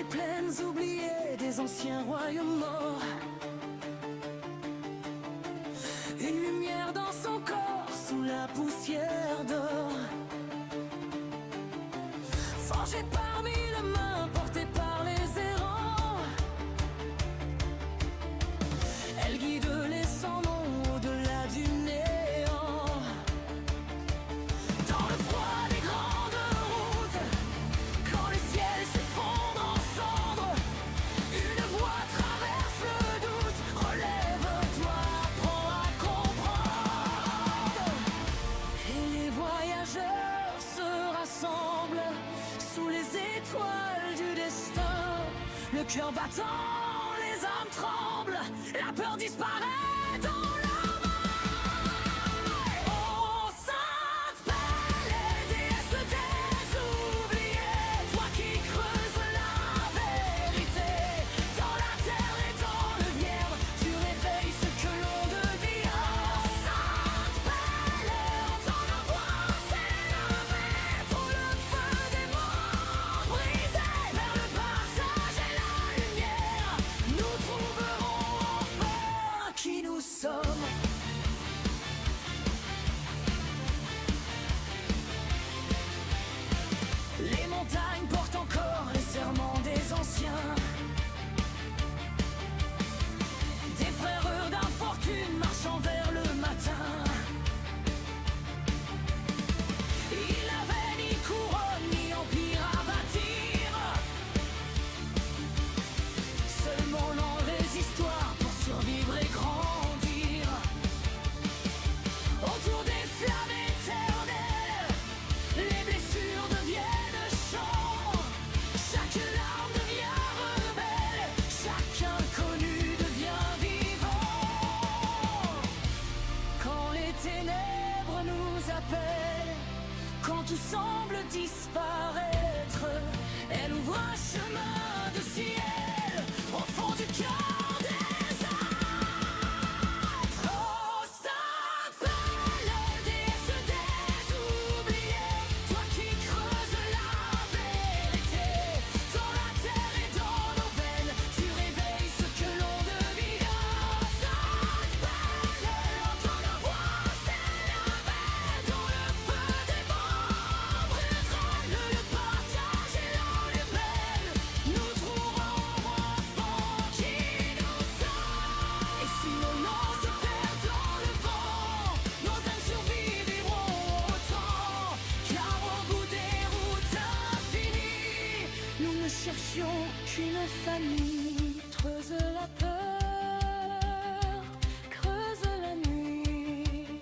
plaines oubliées des anciens royaumes morts. Une lumière dans son corps sous la poussière d'or. Forgée par mille mains, portée par les errants, elle guide les sans nom au-delà du néant. Dans le froid des grandes routes, quand le ciel s'effondre en cendres, une voix traverse le doute. Relève-toi, apprends à comprendre. Et les voyageurs se rassemblent sous les étoiles du destin. Le cœur battant, les âmes tremblent, la peur disparaît dans la main. Oh, sainte belle déesse des oubliés, toi qui creuses la vérité dans la terre et dans le lierre, tu réveilles ce que l'on devient. Oh, sainte belle, entends la voix s'élever pour le feu des morts brisés. Vers le passage et la lumière, nous trouverons enfin qui nous sommes. Les montagnes portent encore les serments des anciens. Des frères d'infortune marchant vers le matin. Il n'avait ni couronne ni empire à bâtir, seulement leurs histoires pour survivre et grandir. Autour des flammes éternelles, les blessures deviennent chants. Chaque larme devient rebelle, chaque inconnu devient vivant. Quand les ténèbres nous appellent, quand tout semble disparaître, elle ouvre un chemin de ciel au fond du cœur des êtres. Oh, sainte belle déesse des oubliés, toi qui creuses la vérité dans la terre et dans nos veines, tu réveilles ce que l'on devient. Sainte belle, entends la voix s'élever dans le feu des morts brûlera le partage et la lumière, nous trouverons enfin qui nous sommes. Et si nos noms se perdent dans le vent, nos âmes survivront autant, car au bout des routes infinies, nous ne cherchions qu'une famille. Creuse la peur, creuse la nuit,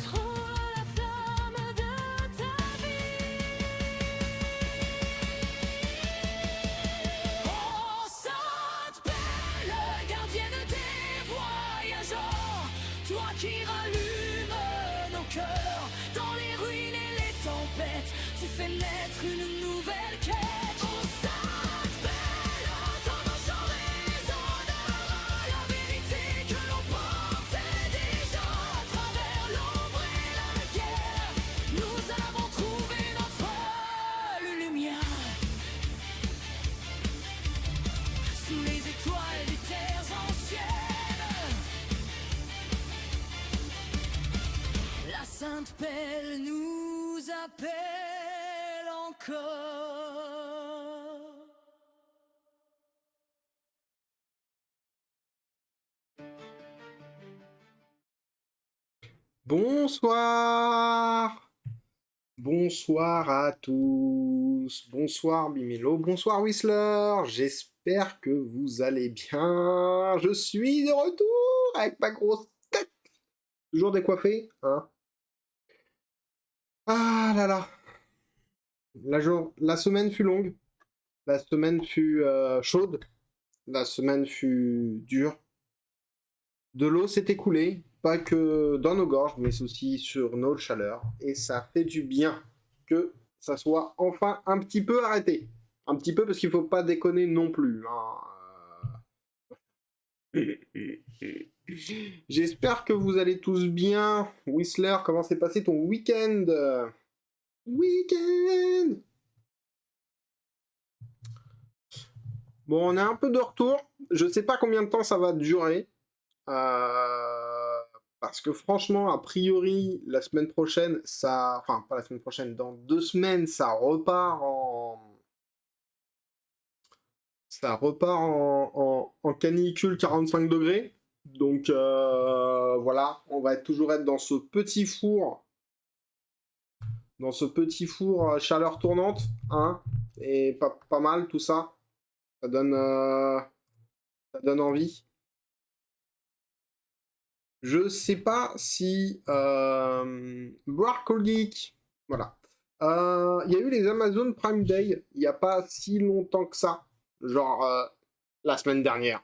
trouve la flamme de ta vie. Oh, sainte belle gardienne des voyageurs, toi qui rallumes nos cœurs dans les ruines et les tempêtes, tu fais naître une nouvelle quête. Oh, sainte belle, dans nos chants résonnera la vérité que l'on portait déjà. À travers l'ombre et la guerre, nous avons trouvé notre lumière. Sous les étoiles des terres anciennes, la sainte pelle nous appelle encore. Bonsoir! Bonsoir à tous! Bonsoir Bimelo, bonsoir Whistler! J'espère que vous allez bien! Je suis de retour avec ma grosse tête! Toujours décoiffé, hein? Ah là là! La semaine fut longue, la semaine fut chaude, la semaine fut dure. De l'eau s'est écoulée, pas que dans nos gorges, mais aussi sur nos chaleurs. Et ça fait du bien que ça soit enfin un petit peu arrêté. Un petit peu parce qu'il faut pas déconner non plus. J'espère que vous allez tous bien. Whistler, comment s'est passé ton week-end? Week-end! Bon, on est un peu de retour. Je sais pas combien de temps ça va durer. Euh, Parce que franchement, a priori, la semaine prochaine, ça... Enfin, pas la semaine prochaine, dans 2 semaines, ça repart en... Ça repart en canicule 45 degrés. Donc voilà, on va toujours être dans ce petit four chaleur tournante, hein, et pas mal tout ça. Ça donne, euh, Ça donne envie. Je sais pas si Boire Cold Geek, voilà. Il y a eu les Amazon Prime Day il n'y a pas si longtemps que ça, genre la semaine dernière.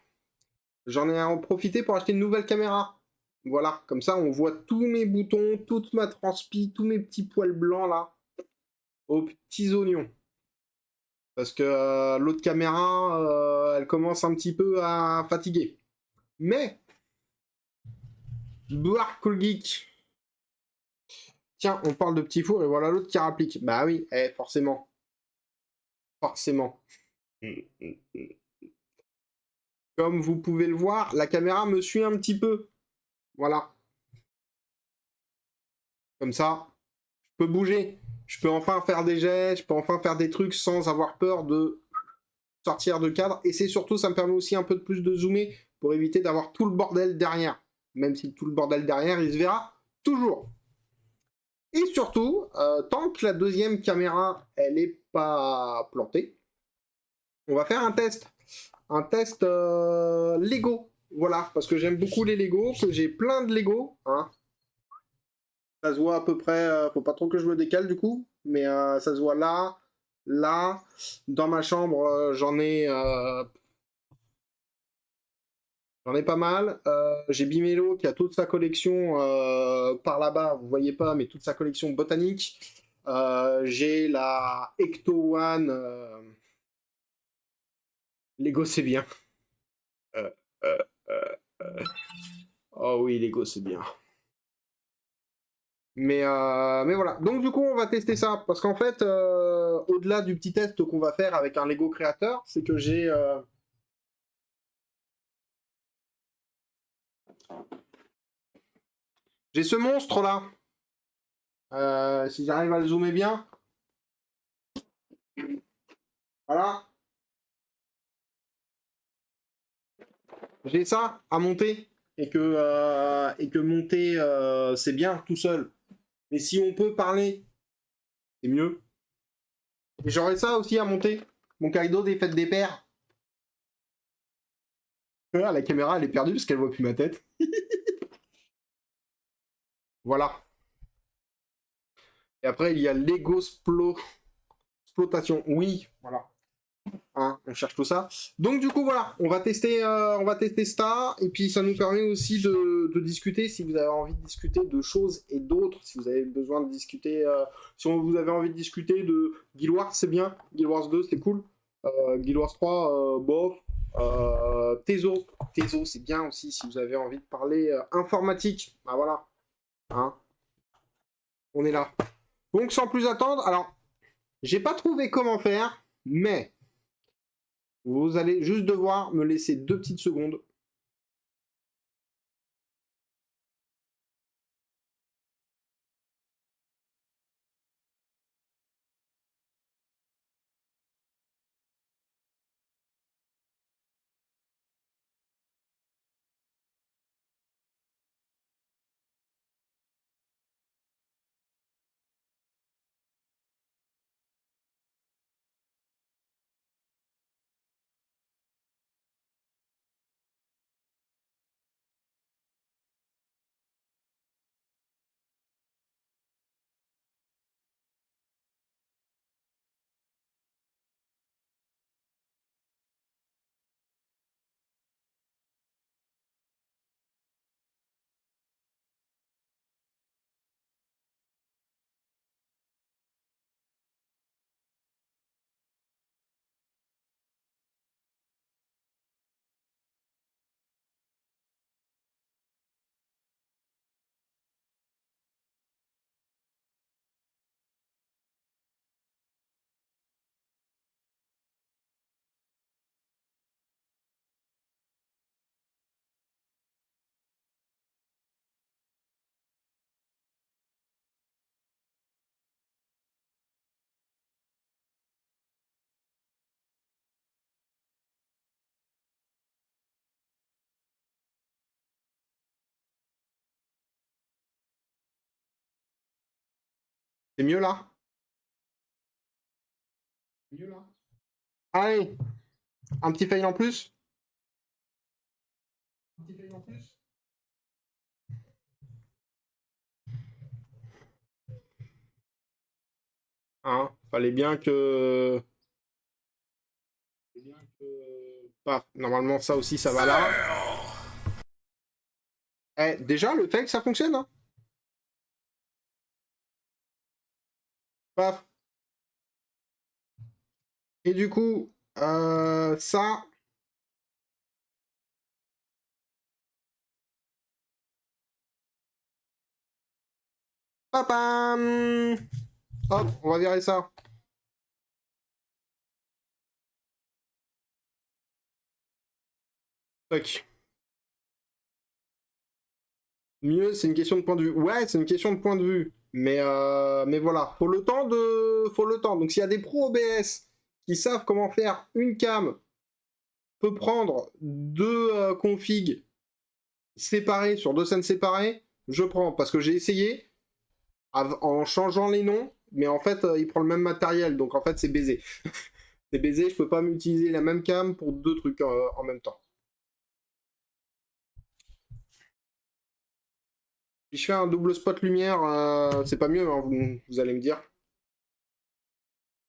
J'en ai en profité pour acheter une nouvelle caméra. Voilà, comme ça on voit tous mes boutons, toute ma transpi, tous mes petits poils blancs là, aux petits oignons. Parce que l'autre caméra, elle commence un petit peu à fatiguer. Mais, Boire Cool Geek. Tiens, on parle de petit four et voilà l'autre qui rapplique. Bah oui, forcément. Forcément. Comme vous pouvez le voir, la caméra me suit un petit peu. Voilà. Comme ça, je peux bouger. Je peux enfin faire des jets, je peux enfin faire des trucs sans avoir peur de sortir de cadre. Et c'est surtout, ça me permet aussi un peu de plus de zoomer pour éviter d'avoir tout le bordel derrière. Même si tout le bordel derrière, il se verra toujours. Et surtout, tant que la deuxième caméra, elle est pas plantée, on va faire un test. Un test Lego. Voilà, parce que j'aime beaucoup les Lego, que j'ai plein de Lego. Hein. Ça se voit à peu près, faut pas trop que je me décale du coup, mais ça se voit là, là. Dans ma chambre, j'en ai pas mal. J'ai Bimélo qui a toute sa collection par là-bas, vous voyez pas, mais toute sa collection botanique. J'ai la Ecto One. Lego, c'est bien. Euh, euh, euh, euh. Oh oui, Lego, c'est bien. Mais voilà. Donc du coup, on va tester ça. Parce qu'en fait, au-delà du petit test qu'on va faire avec un Lego créateur, c'est que j'ai ce monstre-là. Si j'arrive à le zoomer bien. Voilà. J'ai ça à monter. Et que monter, c'est bien tout seul. Mais si on peut parler, c'est mieux. Et j'aurais ça aussi à monter. Mon Kaido des fêtes des pères. Ah, la caméra, elle est perdue parce qu'elle voit plus ma tête. Voilà. Et après, il y a Lego Exploitation. Oui, voilà. Hein, on cherche tout ça. Donc du coup voilà, on va tester ça et puis ça nous permet aussi de discuter si vous avez envie de discuter de choses et d'autres, si vous avez besoin de discuter, si vous avez envie de discuter de Guild Wars c'est bien, Guild Wars 2 c'est cool, Guild Wars 3 bof, Tezo c'est bien aussi si vous avez envie de parler informatique, bah voilà, hein, on est là. Donc sans plus attendre, alors j'ai pas trouvé comment faire, mais vous allez juste devoir me laisser 2 petites secondes. C'est mieux là? Mieux là. Allez, un petit fail en plus. Un petit fail en plus. Hein, fallait bien que... Paf, normalement ça aussi ça va là. Eh, déjà le fail ça fonctionne, hein. Paf. Et du coup, ça... Papam. Hop, on va virer ça. Tac. Mieux, c'est une question de point de vue. Ouais, c'est une question de point de vue. Mais voilà, faut le temps de... Faut le temps. Donc s'il y a des pros OBS qui savent comment faire une cam, peut prendre deux configs séparés sur deux scènes séparées, je prends. Parce que j'ai essayé en changeant les noms, mais en fait, il prend le même matériel. Donc en fait, c'est baisé. C'est baisé, je peux pas m'utiliser la même cam pour deux trucs en même temps. Si je fais un double spot lumière, c'est pas mieux, hein, vous allez me dire.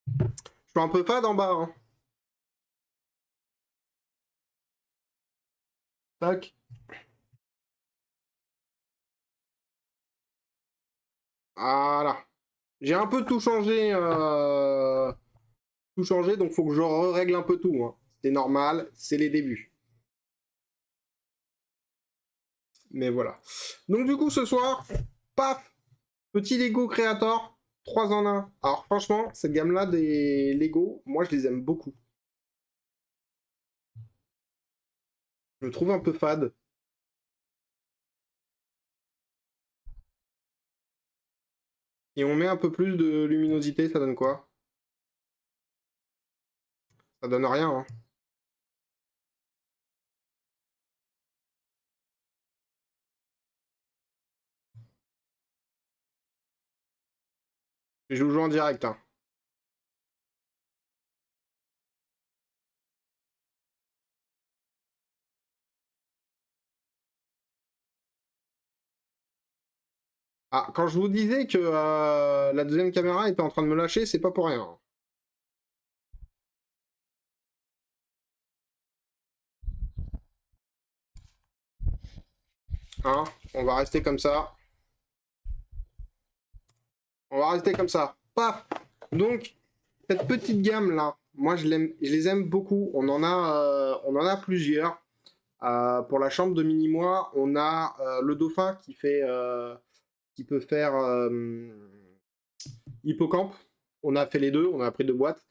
Je suis un peu fade en bas. Hein. Tac. Voilà. J'ai un peu tout changé. Tout changé, donc faut que je règle un peu tout. Hein. C'est normal, c'est les débuts. Mais voilà. Donc du coup, ce soir, paf, petit Lego Creator, 3 en 1. Alors franchement, cette gamme-là des Lego, moi je les aime beaucoup. Je le trouve un peu fade. Et on met un peu plus de luminosité, ça donne quoi? Ça donne rien, hein. Je joue en direct, hein. Ah, quand je vous disais que la deuxième caméra était en train de me lâcher, c'est pas pour rien. Hein, on va rester comme ça. On va rester comme ça. Paf. Donc, cette petite gamme là, moi je les aime beaucoup. On en a plusieurs. Pour la chambre de mini-moi, on a le dauphin qui peut faire hippocampe. On a fait les deux, on a pris deux boîtes.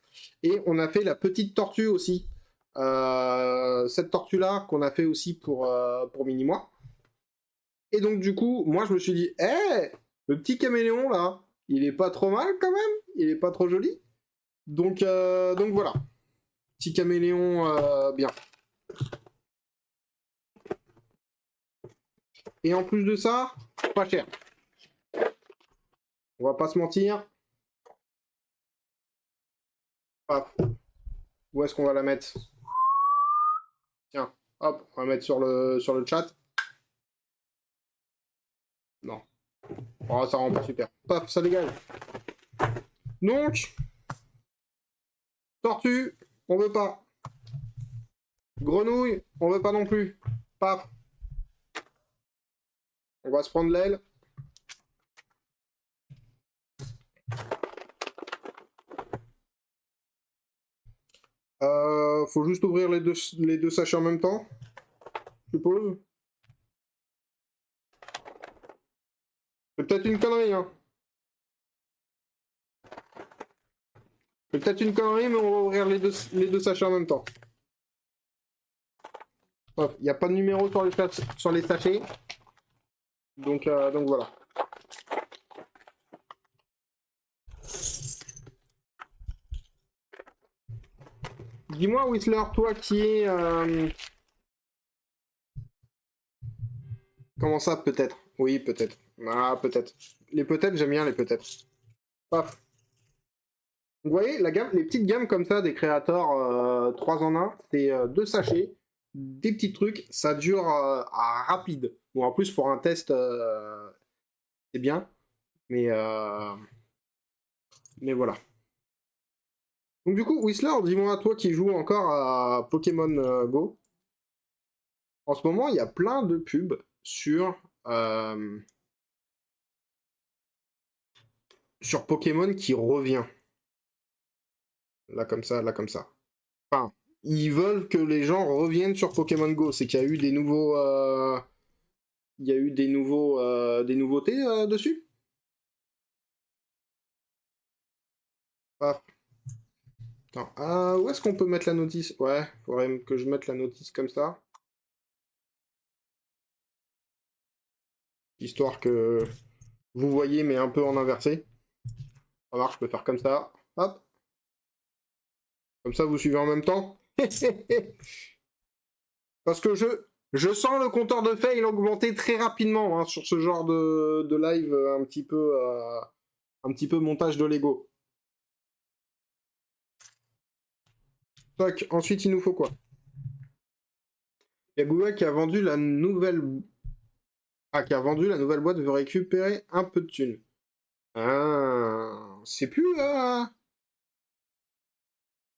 Et on a fait la petite tortue aussi. Cette tortue-là qu'on a fait aussi pour mini-moi. Et donc du coup, moi je me suis dit, le petit caméléon là, il est pas trop mal quand même, il est pas trop joli. Donc voilà, petit caméléon bien. Et en plus de ça, pas cher. On va pas se mentir. Paf. Où est-ce qu'on va la mettre? Tiens, hop, on va mettre sur le chat. Non. Oh, ça rend pas super. Paf, ça dégage. Donc, tortue, on veut pas. Grenouille, on veut pas non plus. Paf. On va se prendre l'aile. Faut juste ouvrir les deux sachets en même temps. Je suppose. C'est peut-être une connerie, hein. C'est peut-être une connerie, mais on va ouvrir les deux sachets en même temps. Il n'y a pas de numéro sur les sachets. Donc voilà. Dis-moi, Whistler, toi qui es... Comment ça, peut-être? Oui, peut-être. Ah, peut-être. Les peut-être, j'aime bien les peut-être. Paf. Vous voyez, la gamme, les petites gammes comme ça des créateurs 3 en 1, c'est 2 sachets, des petits trucs, ça dure rapide. Bon, en plus, pour un test, c'est bien, mais voilà. Donc du coup, Whistler, dis-moi, toi qui joues encore à Pokémon Go, en ce moment, il y a plein de pubs euh, sur Pokémon qui revient. Là comme ça, là comme ça. Enfin, ils veulent que les gens reviennent sur Pokémon Go. C'est qu'il y a eu des nouveaux, il y a eu des nouveautés dessus. Paf. Attends, où est-ce qu'on peut mettre la notice? Ouais, faudrait que je mette la notice comme ça, histoire que vous voyez, mais un peu en inversé. Ça marche, je peux faire comme ça. Hop. Comme ça, vous suivez en même temps. Parce que je sens le compteur de fail augmenter très rapidement hein, sur ce genre de live un petit peu montage de Lego. Tac, ensuite il nous faut quoi? Il y a Google qui a vendu la nouvelle... Ah, qui a vendu la nouvelle boîte, veut récupérer un peu de thunes. Ah, c'est plus...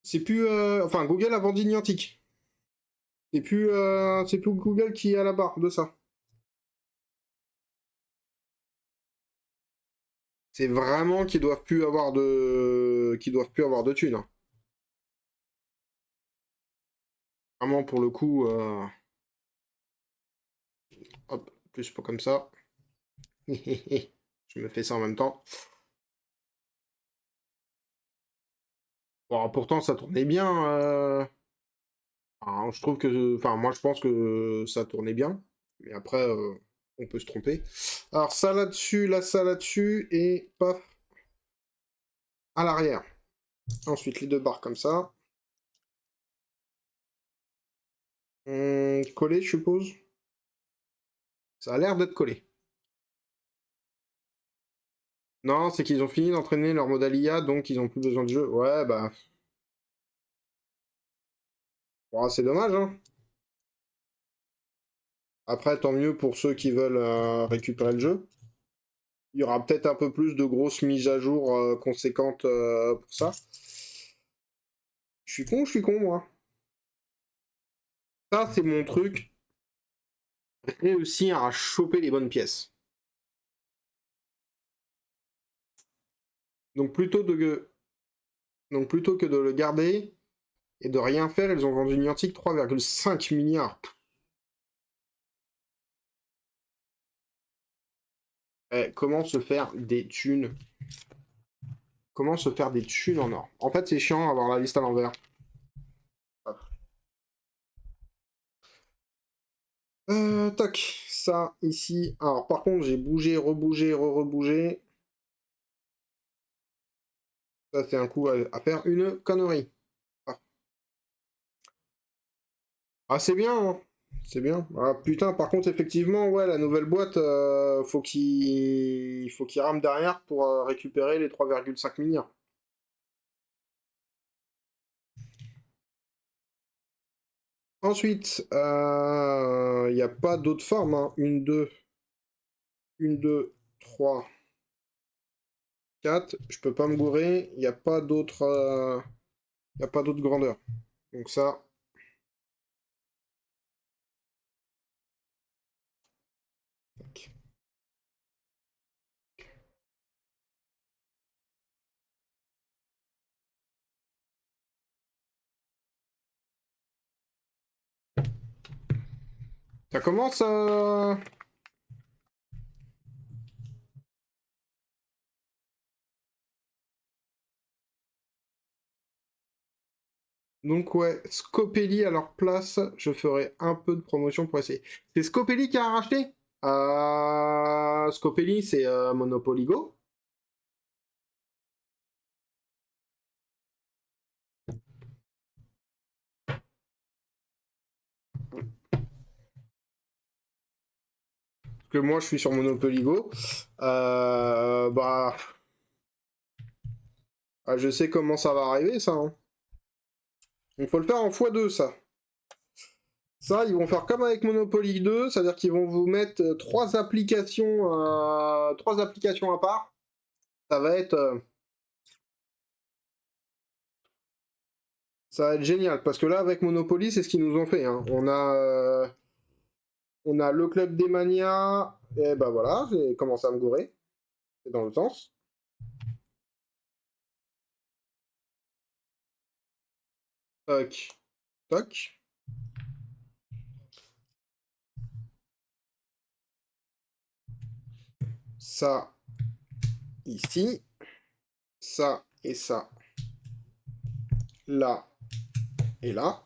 c'est plus... Enfin, Google a vendu Niantic. C'est plus Google qui est à la barre de ça. C'est vraiment qu'ils doivent plus avoir de... qu'ils doivent plus avoir de thunes. Hein. Vraiment, pour le coup... Hop, plus pas comme ça. Je me fais ça en même temps. Bon, pourtant, ça tournait bien. Enfin, je trouve que... Enfin, moi, je pense que ça tournait bien. Mais après, on peut se tromper. Alors, ça là-dessus, là, ça là-dessus, et paf, à l'arrière. Ensuite, les deux barres comme ça. Collé, je suppose. Ça a l'air d'être collé. Non, c'est qu'ils ont fini d'entraîner leur modèle IA, donc ils ont plus besoin de jeu. Ouais, bah... Bon, c'est dommage, hein. Après, tant mieux pour ceux qui veulent récupérer le jeu. Il y aura peut-être un peu plus de grosses mises à jour conséquentes pour ça. Je suis con, moi. Ça, c'est mon truc. Réussir à choper les bonnes pièces. Donc plutôt, Donc plutôt que de le garder et de rien faire, ils ont vendu Niantic 3,5 milliards. Comment se faire des thunes? Comment se faire des thunes en or? En fait, c'est chiant d'avoir la liste à l'envers. Toc, ça, ici. Alors, par contre, j'ai bougé, rebougé, re-rebougé. Ça, c'est un coup à faire une connerie. Ah, c'est bien, hein. C'est bien. Ah, putain, par contre, effectivement, ouais, la nouvelle boîte, faut qu'il rame derrière pour récupérer les 3,5 milliards. Ensuite, il n'y a pas d'autre forme. Hein. 1, 2, 3, 4. Je peux pas me gourer. Il n'y a pas d'autre y a pas d'autre grandeur. Donc ça... Tac. Ça commence Donc ouais, Scopelli à leur place, je ferai un peu de promotion pour essayer. C'est Scopelli qui a racheté Scopelli, c'est Monopoly Go. Parce que moi, je suis sur Monopoly Go. Bah... Ah, je sais comment ça va arriver, ça. Hein. Il faut le faire en x2, ça. Ça, ils vont faire comme avec Monopoly 2, c'est-à-dire qu'ils vont vous mettre trois applications à part. Ça va être, ça va être génial, parce que là, avec Monopoly, c'est ce qu'ils nous ont fait. Hein. On a le club des manias, et ben voilà, j'ai commencé à me gourer. C'est dans le sens. Toc, toc. Ça, ici. Ça et ça. Là et là.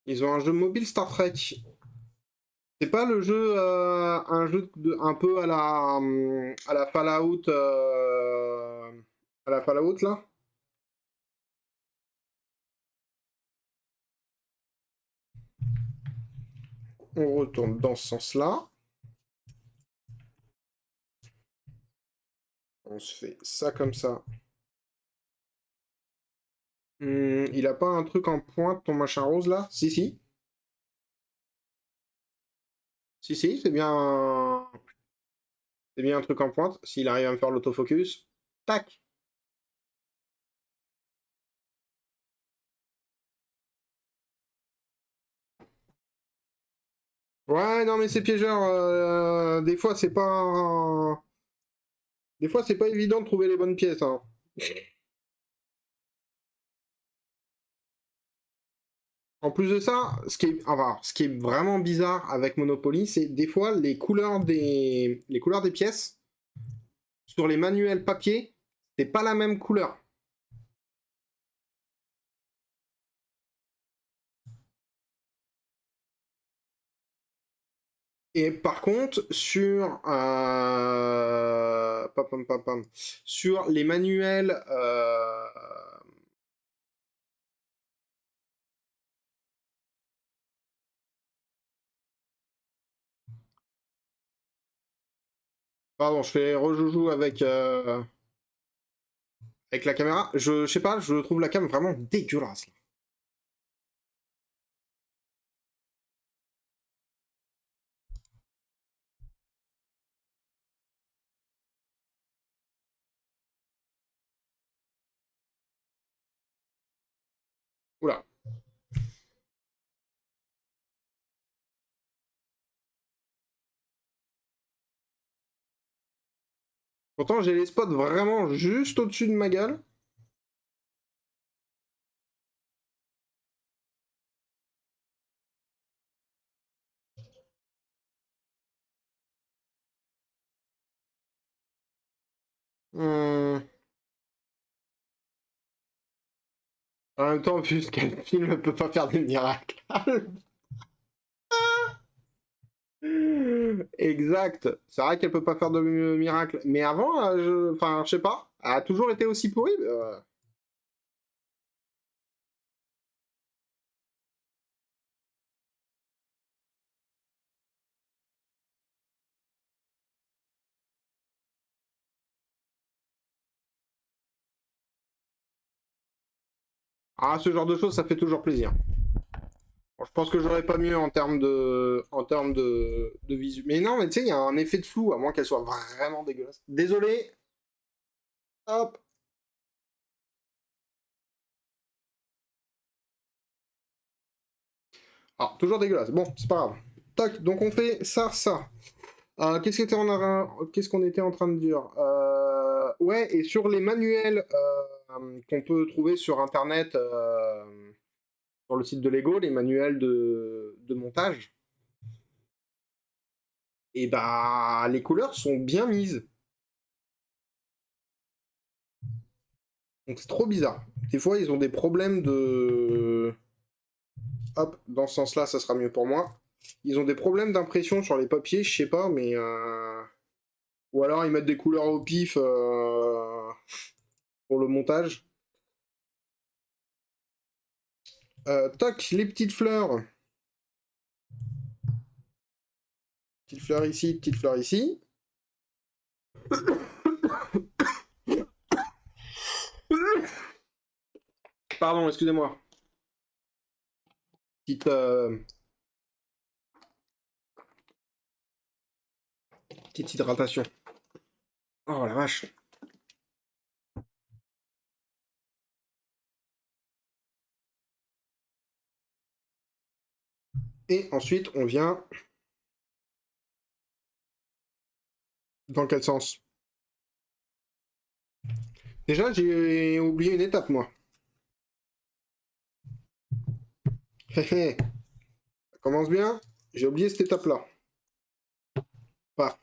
Ils ont un jeu mobile Star Trek. C'est pas le jeu, un jeu un peu à la Fallout, à la Fallout là. On retourne dans ce sens-là. On se fait ça comme ça. Il a pas un truc en pointe, ton machin rose là? Si, si. Si, si, c'est bien un truc en pointe. S'il arrive à me faire l'autofocus. Tac! Ouais, non, mais c'est piégeur. Des fois, c'est pas. Des fois, c'est pas évident de trouver les bonnes pièces. Hein. En plus de ça, ce qui est vraiment bizarre avec Monopoly, c'est des fois les couleurs des pièces sur les manuels papier, c'est pas la même couleur. Et par contre, sur les manuels, pardon, je fais rejoujou avec la caméra. Je sais pas, je trouve la cam vraiment dégueulasse. Là. Oula. Pourtant, j'ai les spots vraiment juste au-dessus de ma gueule. Hum. En même temps, vu qu'un film ne peut pas faire des miracles. Exact. C'est vrai qu'elle peut pas faire de miracle. Mais avant, enfin, je sais pas. Elle a toujours été aussi pourrie. Ah, ce genre de choses, ça fait toujours plaisir. Bon, je pense que j'aurais pas mieux en termes de visu. Mais non, mais tu sais, il y a un effet de flou, à moins qu'elle soit vraiment dégueulasse. Désolé. Hop. Ah, toujours dégueulasse. Bon, c'est pas grave. Tac, donc on fait ça, ça. Qu'est-ce qu'on était en train de dire Ouais, et sur les manuels qu'on peut trouver sur Internet, sur le site de Lego, les manuels de montage, et bah les couleurs sont bien mises. Donc c'est trop bizarre. Des fois, ils ont des problèmes de... Hop, dans ce sens-là, ça sera mieux pour moi. Ils ont des problèmes d'impression sur les papiers, je sais pas, mais... Ou alors ils mettent des couleurs au pif pour le montage. Toc, les petites fleurs. Petite fleur ici, petite fleur ici. Pardon, excusez-moi. Petite, petite hydratation. Oh la vache. Et ensuite, on vient... Dans quel sens? Déjà, j'ai oublié une étape, moi. Hé hé, ça commence bien. J'ai oublié cette étape-là. Paf.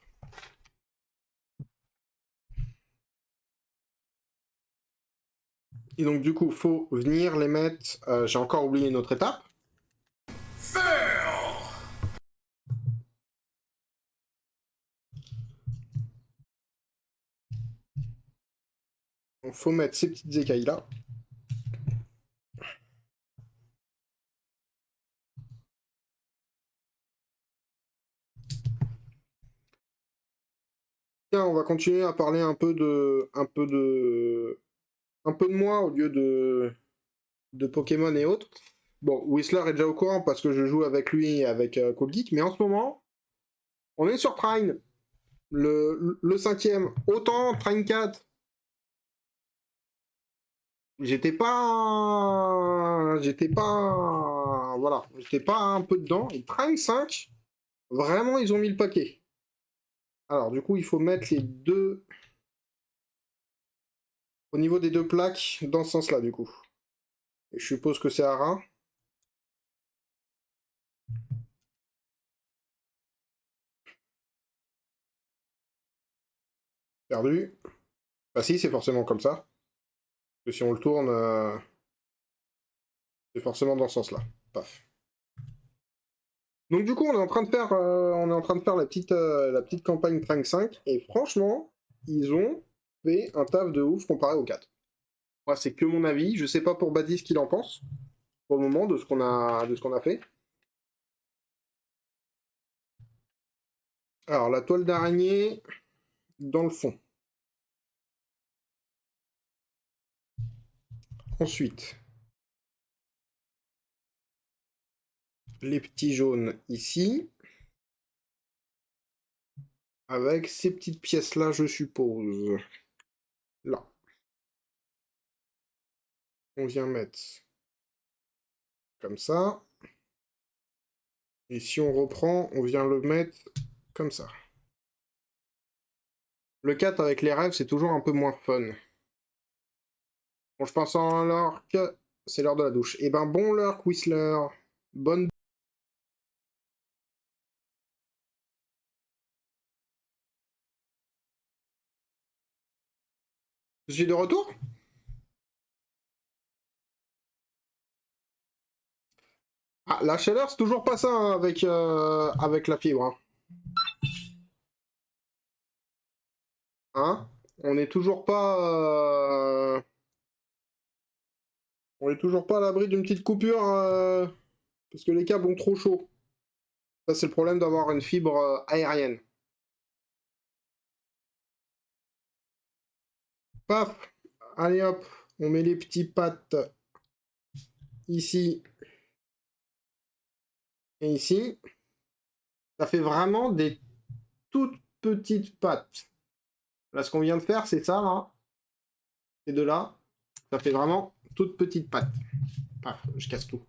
Et donc, du coup, faut venir les mettre... j'ai encore oublié une autre étape. Donc, faut mettre ces petites écailles-là. Tiens, on va continuer à parler un peu de moi au lieu de Pokémon et autres. Bon, Whistler est déjà au courant parce que je joue avec lui et avec Cool Geek, mais en ce moment, on est sur Trine, le 5e. Autant Trine 4, j'étais pas, voilà, j'étais pas un peu dedans. Et Trine 5, vraiment, ils ont mis le paquet. Alors, du coup, il faut mettre les deux au niveau des deux plaques dans ce sens-là, du coup. Et je suppose que c'est Ara. Perdu. Bah si, c'est forcément comme ça. Parce que si on le tourne, c'est forcément dans ce sens-là. Paf. Donc du coup, on est en train de faire, la petite campagne Trank 5, et franchement, ils ont fait un taf de ouf comparé aux 4. Moi, c'est que mon avis. Je sais pas pour Baptiste ce qu'il en pense pour le moment de ce qu'on a fait. Alors la toile d'araignée dans le fond. Ensuite, les petits jaunes ici. Avec ces petites pièces-là, je suppose. Là. On vient mettre comme ça. Et si on reprend, on vient le mettre comme ça. Le 4 avec les rêves, c'est toujours un peu moins fun. Bon, je pense en l'orque, c'est l'heure de la douche. Eh ben, bon l'heure, Whistler. Bonne... Je suis de retour? Ah, la chaleur, c'est toujours pas ça hein, avec la fibre. Hein, on n'est toujours pas... On est toujours pas à l'abri d'une petite coupure parce que les câbles ont trop chaud. Ça, c'est le problème d'avoir une fibre aérienne. Paf! Allez hop, on met les petits pattes ici et ici. Ça fait vraiment des toutes petites pattes. Là, ce qu'on vient de faire, c'est ça, là. Ces deux-là. Ça fait vraiment toutes petites pattes. Paf, je casse tout.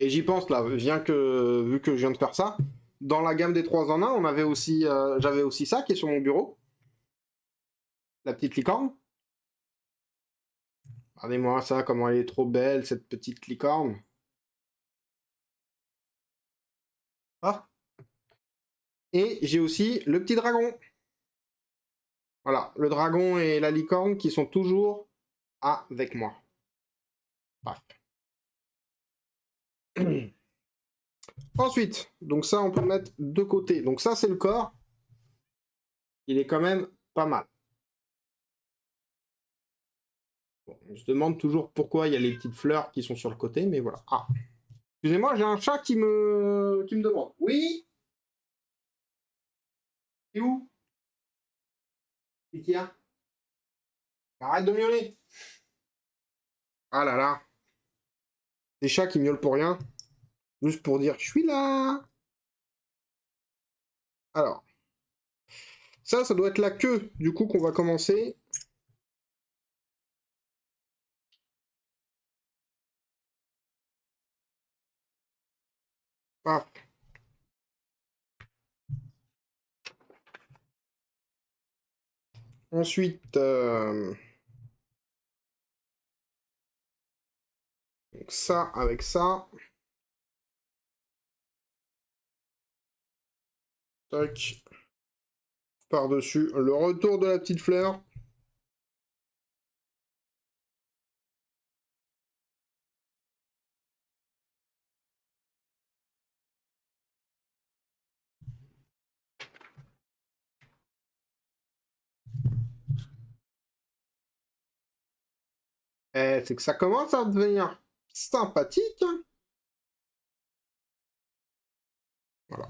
Et j'y pense, là, vu que je viens de faire ça, dans la gamme des 3 en 1, on avait aussi, j'avais aussi ça qui est sur mon bureau. La petite licorne. Regardez-moi ça, comment elle est trop belle, cette petite licorne. Ah. Et j'ai aussi le petit dragon. Voilà, le dragon et la licorne qui sont toujours avec moi. Paf. Ensuite, donc ça, on peut le mettre de côté. Donc ça, c'est le corps. Il est quand même pas mal. Bon, on se demande toujours pourquoi il y a les petites fleurs qui sont sur le côté, mais voilà. Ah. Excusez-moi, j'ai un chat qui me demande. Oui? T'es où? Qu'est-ce qu'il y a? Arrête de miauler! Ah là là! Des chats qui miaulent pour rien, juste pour dire je suis là! Alors, ça doit être la queue, du coup, qu'on va commencer. Ah. Ensuite, donc ça avec ça. Tac. Par-dessus, le retour de la petite fleur. C'est que ça commence à devenir sympathique, hein. Voilà.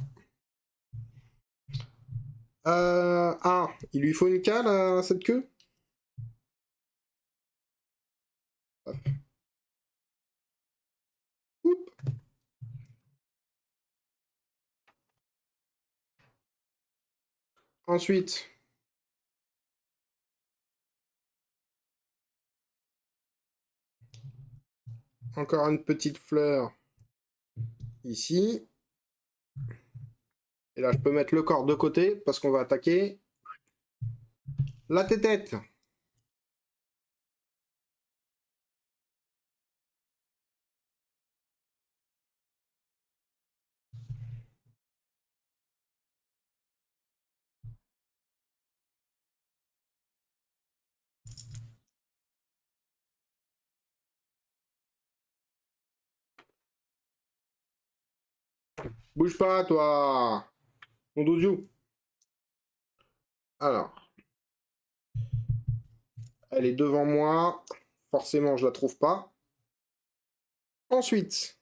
Ah, il lui faut une cale à cette queue? Hop. Oup. Ensuite, encore une petite fleur ici. Et là, je peux mettre le corps de côté parce qu'on va attaquer la tête. Bouge pas, toi, mon doudou. Alors, elle est devant moi. Forcément, je la trouve pas. Ensuite,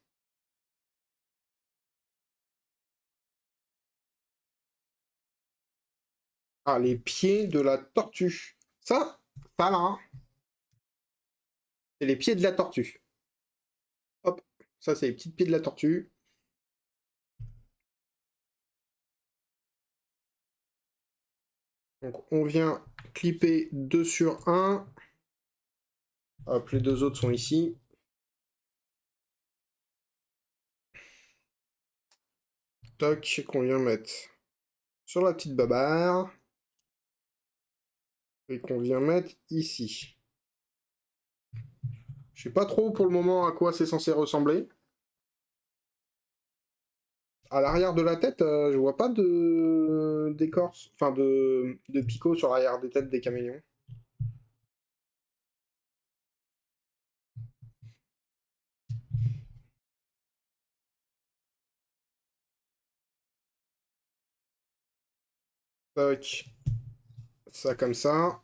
ah, les pieds de la tortue. Ça là, hein, c'est les pieds de la tortue. Hop, ça c'est les petits pieds de la tortue. Donc on vient clipper 2 sur 1. Hop, les deux autres sont ici. Toc, qu'on vient mettre sur la petite babarre. Et qu'on vient mettre ici. Je sais pas trop pour le moment à quoi c'est censé ressembler. À l'arrière de la tête, je vois pas de d'écorce, enfin de picot sur l'arrière des têtes des caméléons. Toc, ça comme ça.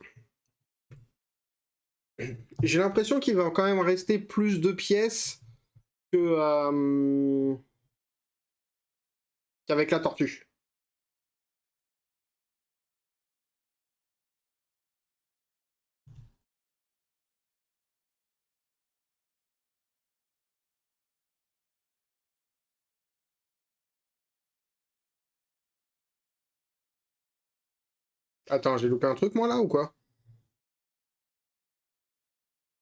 J'ai l'impression qu'il va quand même rester plus de pièces que qu'avec la tortue. Attends, j'ai loupé un truc moi là ou quoi?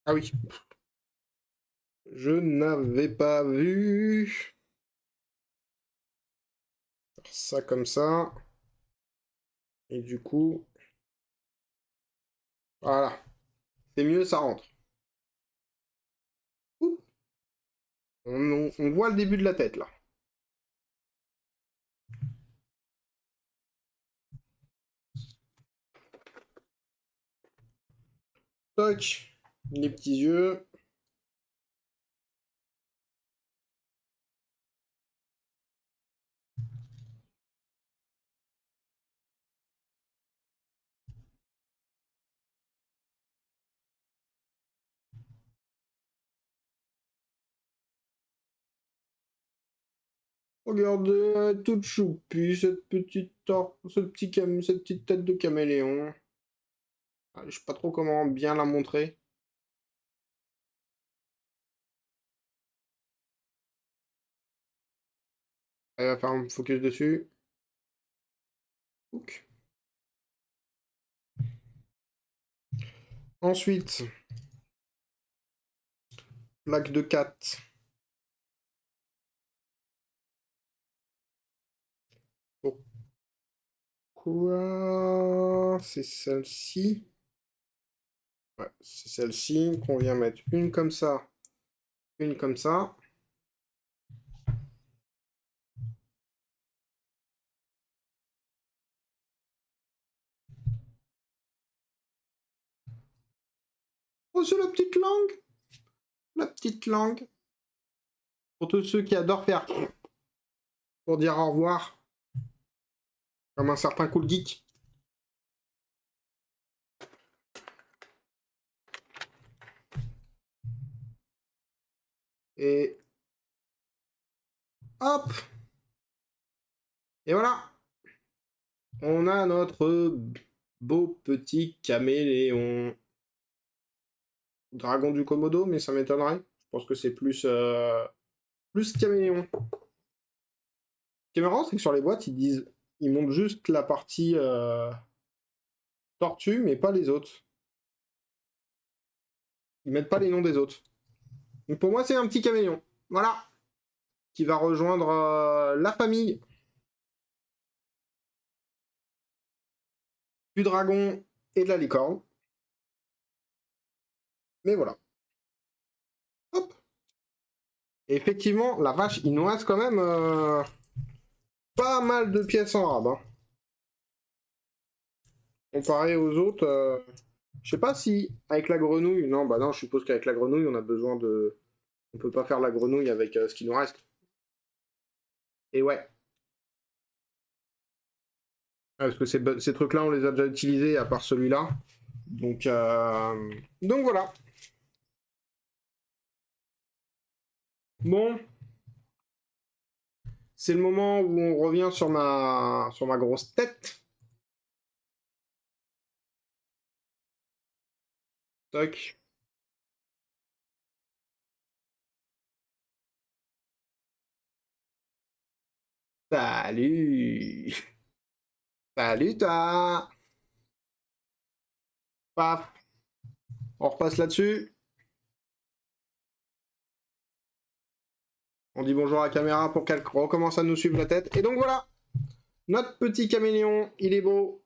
Ah oui. Je n'avais pas vu. Ça comme ça. Et du coup, voilà. C'est mieux, ça rentre. Ouh. On voit le début de la tête là. Toc. Les petits yeux. Regardez, elle est toute choupie, cette cette petite tête de caméléon. Ah, je sais pas trop comment bien la montrer. Elle va faire un focus dessus. Ok. Ensuite, plaque de 4. Pourquoi c'est celle-ci? Ouais, c'est celle-ci qu'on vient mettre une comme ça, une comme ça. Oh, c'est la petite langue! La petite langue. Pour tous ceux qui adorent faire pour dire au revoir, comme un certain Cool Geek. Et hop! Et voilà! On a notre beau petit caméléon. Dragon du Komodo, mais ça m'étonnerait. Je pense que c'est plus caméléon. Ce qui est marrant, c'est que sur les boîtes, ils montrent juste la partie tortue, mais pas les autres. Ils mettent pas les noms des autres. Donc pour moi, c'est un petit caméléon. Voilà. Qui va rejoindre la famille du dragon et de la licorne. Mais voilà. Hop. Et effectivement, la vache, il nous reste quand même pas mal de pièces en rab. Hein. Comparé aux autres, je sais pas si avec la grenouille. Non, bah non, je suppose qu'avec la grenouille, on a besoin de. On peut pas faire la grenouille avec ce qui nous reste. Et ouais. Parce que ces trucs-là, on les a déjà utilisés à part celui-là. Donc voilà. Bon. C'est le moment où on revient sur ma grosse tête. Toc. Salut. Salut toi. Paf. On repasse là-dessus. On dit bonjour à la caméra pour qu'elle recommence à nous suivre la tête. Et donc voilà. Notre petit caméléon, il est beau.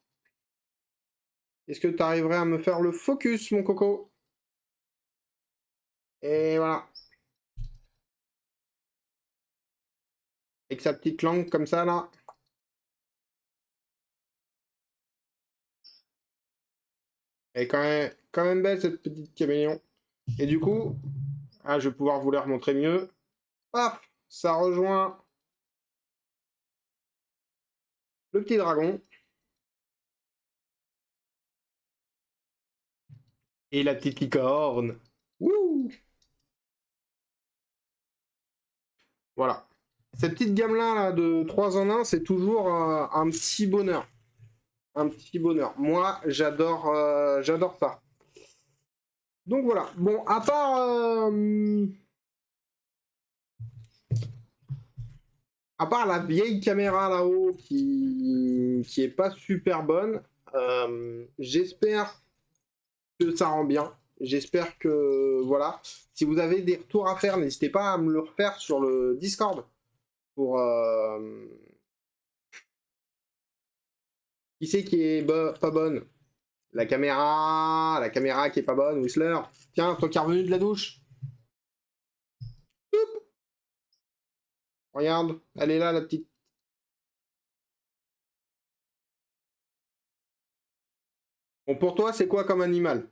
Est-ce que tu arriverais à me faire le focus, mon coco? Et voilà. Avec sa petite langue comme ça, là. Elle est quand même belle, cette petite caméléon. Et du coup, je vais pouvoir vous la remontrer mieux. Paf, ça rejoint le petit dragon. Et la petite licorne. Wouh! Voilà. Cette petite gamme-là là, de 3 en 1, c'est toujours un petit bonheur. Un petit bonheur. Moi, j'adore ça. Donc voilà. Bon, à part la vieille caméra là-haut qui est pas super bonne, j'espère que ça rend bien. J'espère que voilà. Si vous avez des retours à faire, n'hésitez pas à me le refaire sur le Discord pour qui c'est qui est pas bonne. La caméra qui est pas bonne, Whistler. Tiens, toi qui es revenu de la douche. Oup. Regarde, elle est là, la petite. Bon, pour toi, c'est quoi comme animal?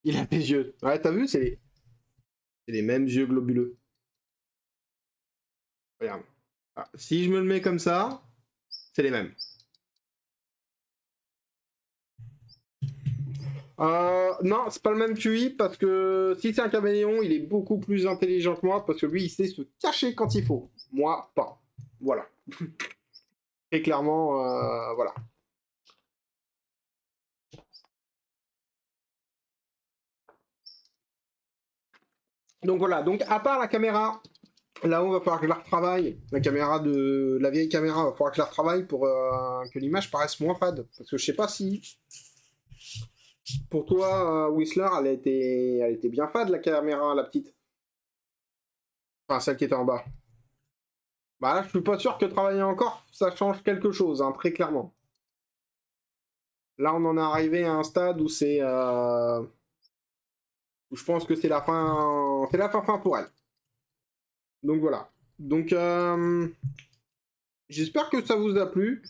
Il a des yeux. Ouais, t'as vu, c'est les mêmes yeux globuleux. Regarde. Ah, si je me le mets comme ça, c'est les mêmes. Non, c'est pas le même QI parce que si c'est un caméléon, il est beaucoup plus intelligent que moi parce que lui, il sait se cacher quand il faut. moi pas. Voilà. Très clairement, voilà. Donc voilà, donc à part la caméra, là-haut, va falloir que je la retravaille. La caméra de la vieille caméra, va falloir que je la retravaille pour que l'image paraisse moins fade. Parce que je sais pas si pour toi, Whistler, elle était bien fade la caméra, la petite. Enfin, celle qui était en bas. Bah là, je suis pas sûr que travailler encore, ça change quelque chose, hein, très clairement. Là, on en est arrivé à un stade où c'est, où je pense que c'est la fin pour elle. Donc voilà. Donc j'espère que ça vous a plu.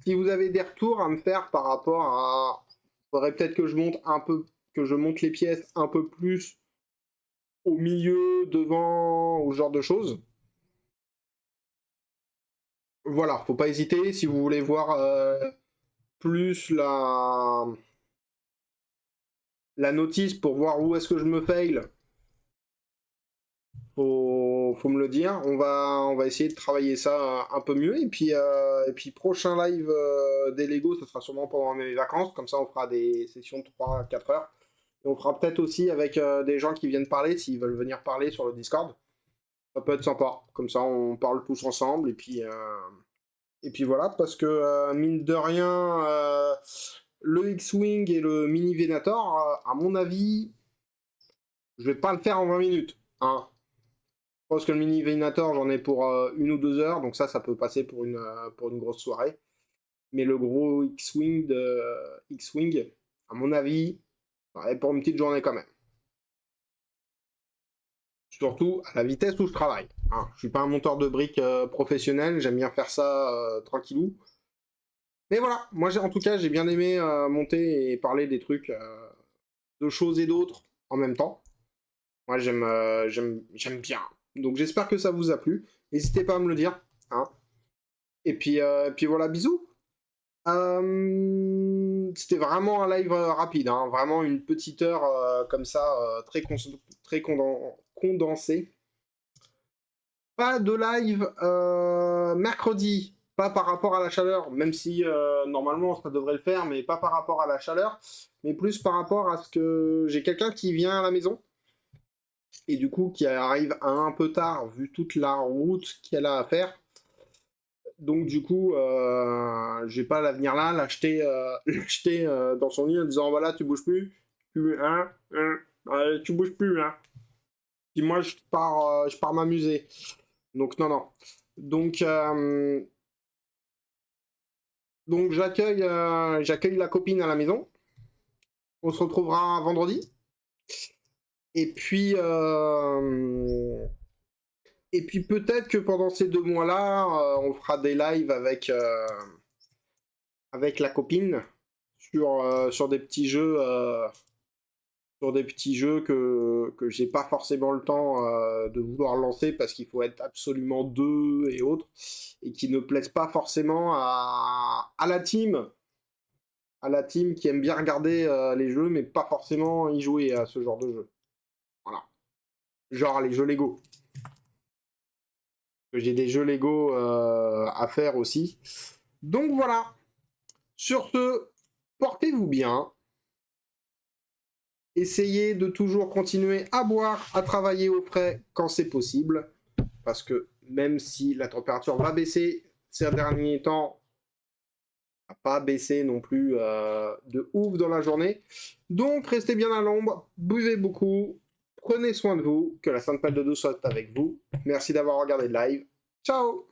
Si vous avez des retours à me faire par rapport à, faudrait peut-être que je monte un peu, que je monte les pièces un peu plus au milieu, devant, ou ce genre de choses. Voilà, faut pas hésiter si vous voulez voir plus la notice pour voir où est-ce que je me fail. Faut me le dire. On va essayer de travailler ça un peu mieux. Et puis prochain live des Lego, ce sera sûrement pendant mes vacances. Comme ça, on fera des sessions de 3-4 heures. Et on fera peut-être aussi avec des gens qui viennent parler, s'ils veulent venir parler sur le Discord. Ça peut être sympa. Comme ça, on parle tous ensemble. Et puis voilà, parce que mine de rien, le X-Wing et le Mini Venator, à mon avis, je vais pas le faire en 20 minutes. Hein. Je pense que le Mini Venator, j'en ai pour 1 ou 2 heures, donc ça peut passer pour une grosse soirée. Mais le gros X-Wing, à mon avis, ouais, pour une petite journée quand même. Surtout à la vitesse où je travaille. Hein. Je suis pas un monteur de briques professionnel, j'aime bien faire ça tranquillou. Mais voilà, moi en tout cas j'ai bien aimé monter et parler des trucs de choses et d'autres en même temps. Moi j'aime bien. Donc j'espère que ça vous a plu. N'hésitez pas à me le dire. Hein. Et puis voilà, bisous. C'était vraiment un live rapide, hein. Vraiment une petite heure comme ça, très condensée. Pas de live mercredi, pas par rapport à la chaleur, même si normalement ça devrait le faire, mais pas par rapport à la chaleur, mais plus par rapport à ce que j'ai quelqu'un qui vient à la maison, et du coup qui arrive un peu tard, vu toute la route qu'elle a à faire. Donc du coup, je vais pas la venir là, l'acheter dans son lit en disant voilà, tu bouges plus, tu bouges plus, hein. Puis moi je pars m'amuser. Donc non. Donc j'accueille la copine à la maison. On se retrouvera vendredi. Et puis peut-être que pendant ces 2 mois-là, on fera des lives avec la copine sur des petits jeux. Sur des petits jeux que j'ai pas forcément le temps de vouloir lancer parce qu'il faut être absolument 2 et autres, et qui ne plaisent pas forcément à la team qui aime bien regarder les jeux mais pas forcément y jouer à ce genre de jeu. Voilà. Genre les jeux Lego. J'ai des jeux Lego à faire aussi. Donc voilà. Sur ce, portez-vous bien. Essayez de toujours continuer à boire, à travailler au frais quand c'est possible, parce que même si la température va baisser ces derniers temps, elle n'a pas baissé non plus de ouf dans la journée. Donc restez bien à l'ombre, buvez beaucoup, prenez soin de vous, que la Sainte Pelle de Dieu soit avec vous. Merci d'avoir regardé le live. Ciao!